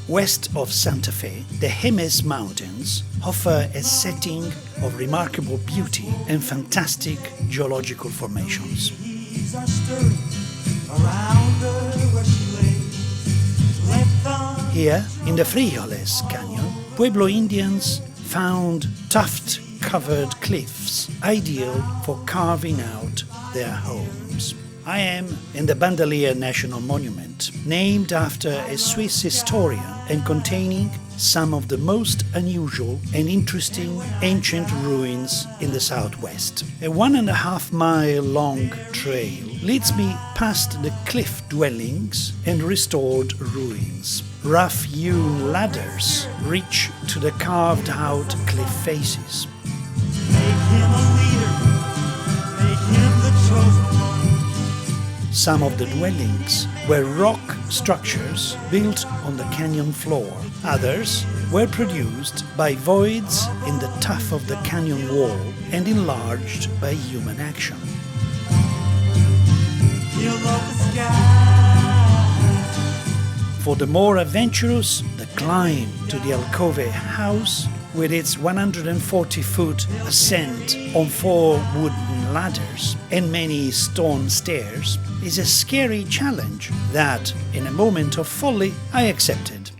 West of Santa Fe, the Jemez Mountains offer a setting of remarkable beauty and fantastic geological formations. Here, in the Frijoles Canyon, Pueblo Indians found tuft-covered cliffs ideal for carving out their homes. I am in the Bandalier National Monument, named after a Swiss historian and containing some of the most unusual and interesting ancient ruins in the southwest. A 1.5 mile long trail leads me past the cliff dwellings and restored ruins. Rough-hewn ladders reach to the carved-out cliff faces. Make him a leader, make him the chosen one. Some of the dwellings were rock structures built on the canyon floor. Others were produced by voids in the tuff of the canyon wall and enlarged by human action. He'll love the sky. For the more adventurous, the climb to the Alcove house, with its 140-foot ascent on 4 wooden ladders and many stone stairs, is a scary challenge that, in a moment of folly, I accepted.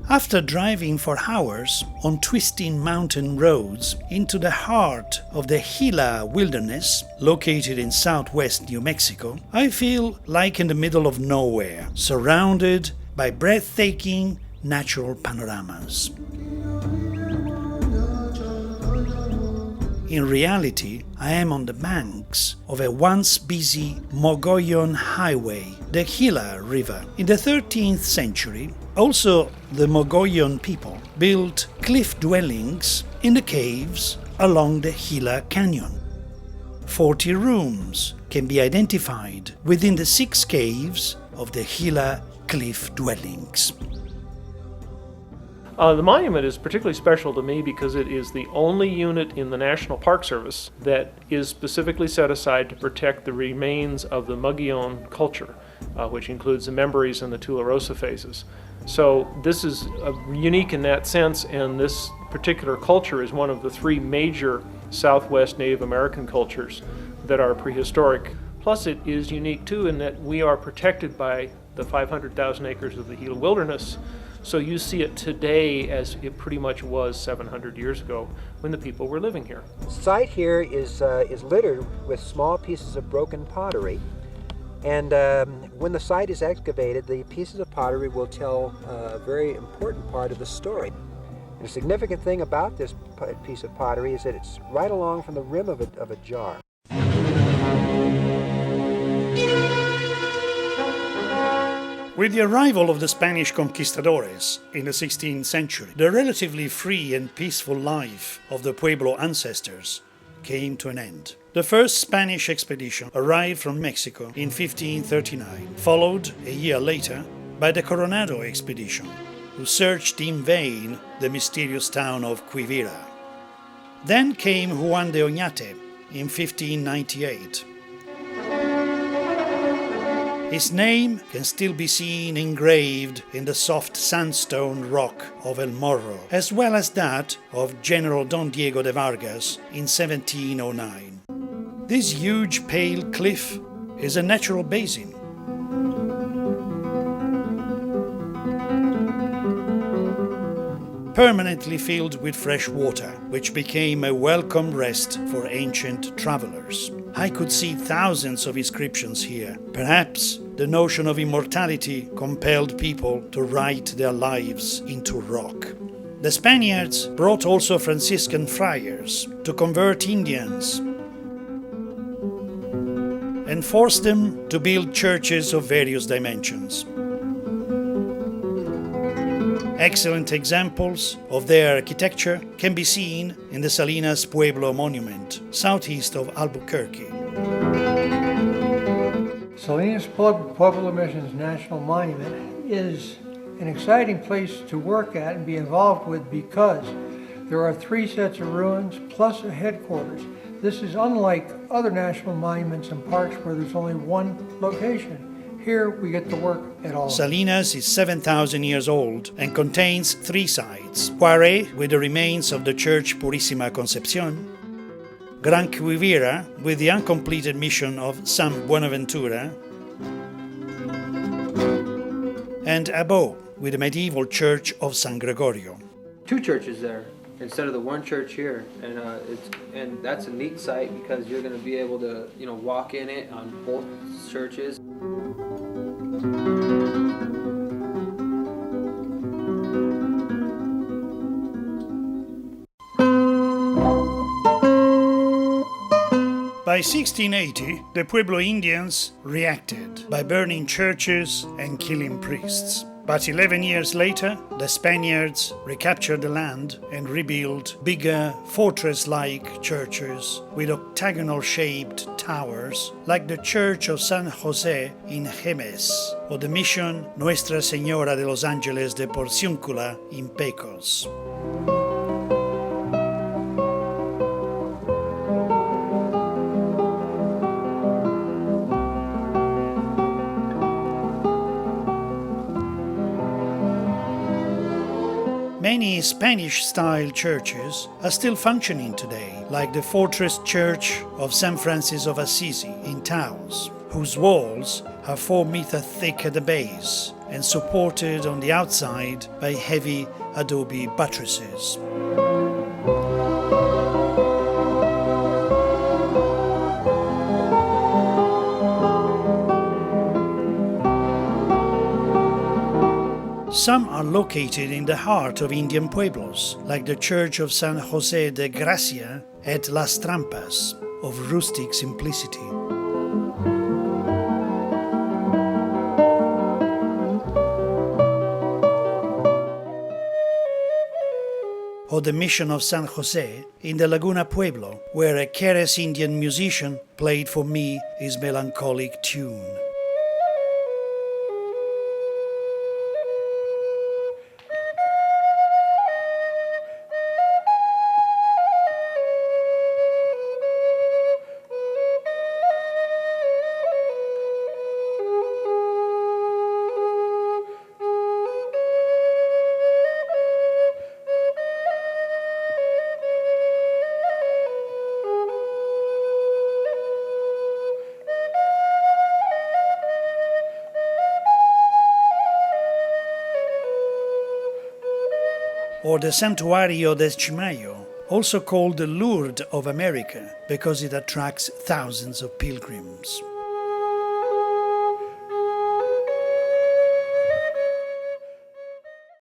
After driving for hours on twisting mountain roads into the heart of the Gila wilderness, located in southwest New Mexico, I feel like in the middle of nowhere, surrounded by breathtaking natural panoramas. In reality, I am on the banks of a once busy Mogollon highway, the Gila River. In the 13th century, also the Mogollon people built cliff dwellings in the caves along the Gila Canyon. 40 rooms can be identified within the 6 caves of the Gila cliff dwellings. The monument is particularly special to me because it is the only unit in the National Park Service that is specifically set aside to protect the remains of the Mogollon culture, which includes the Memories and the Tularosa phases. So this is unique in that sense, and this particular culture is one of the 3 major Southwest Native American cultures that are prehistoric. Plus it is unique too in that we are protected by the 500,000 acres of the Gila Wilderness. So you see it today as it pretty much was 700 years ago when the people were living here. The site here is littered with small pieces of broken pottery. And when the site is excavated, the pieces of pottery will tell a very important part of the story. And the significant thing about this piece of pottery is that it's right along from the rim of a jar. With the arrival of the Spanish conquistadores in the 16th century, the relatively free and peaceful life of the Pueblo ancestors came to an end. The first Spanish expedition arrived from Mexico in 1539, followed a year later by the Coronado expedition, who searched in vain the mysterious town of Quivira. Then came Juan de Oñate in 1598. His name can still be seen engraved in the soft sandstone rock of El Morro, as well as that of General Don Diego de Vargas in 1709. This huge pale cliff is a natural basin. Permanently filled with fresh water, which became a welcome rest for ancient travelers. I could see thousands of inscriptions here. Perhaps the notion of immortality compelled people to write their lives into rock. The Spaniards brought also Franciscan friars to convert Indians and forced them to build churches of various dimensions. Excellent examples of their architecture can be seen in the Salinas Pueblo Monument, southeast of Albuquerque. Salinas Pueblo Mission's National Monument is an exciting place to work at and be involved with because there are 3 sets of ruins plus a headquarters. This is unlike other national monuments and parks where there's only one location. Here we get to work at all. Salinas is 7,000 years old and contains 3 sites. Cuare, with the remains of the Church Purísima Concepción, Gran Quivira, with the uncompleted mission of San Buenaventura, and Abo, with the medieval church of San Gregorio. 2 churches there instead of the 1 church here, and that's a neat site because you're going to be able to walk in it on both churches. By 1680, the Pueblo Indians reacted by burning churches and killing priests. But 11 years later, the Spaniards recaptured the land and rebuilt bigger, fortress-like churches with octagonal-shaped towers, like the Church of S.José in Jemez, or the Mission Nuestra Señora de los Ángeles de Porciúncula in Pecos. Many Spanish-style churches are still functioning today, like the Fortress Church of St. Francis of Assisi in Taos, whose walls are 4-meter thick at the base and supported on the outside by heavy adobe buttresses. Some are located in the heart of Indian pueblos, like the Church of San José de Gracia at Las Trampas, of rustic simplicity. Or the Mission of San José in the Laguna Pueblo, where a Querés Indian musician played for me his melancholic tune. Or the Santuario de Chimayo, also called the Lourdes of America, because it attracts thousands of pilgrims.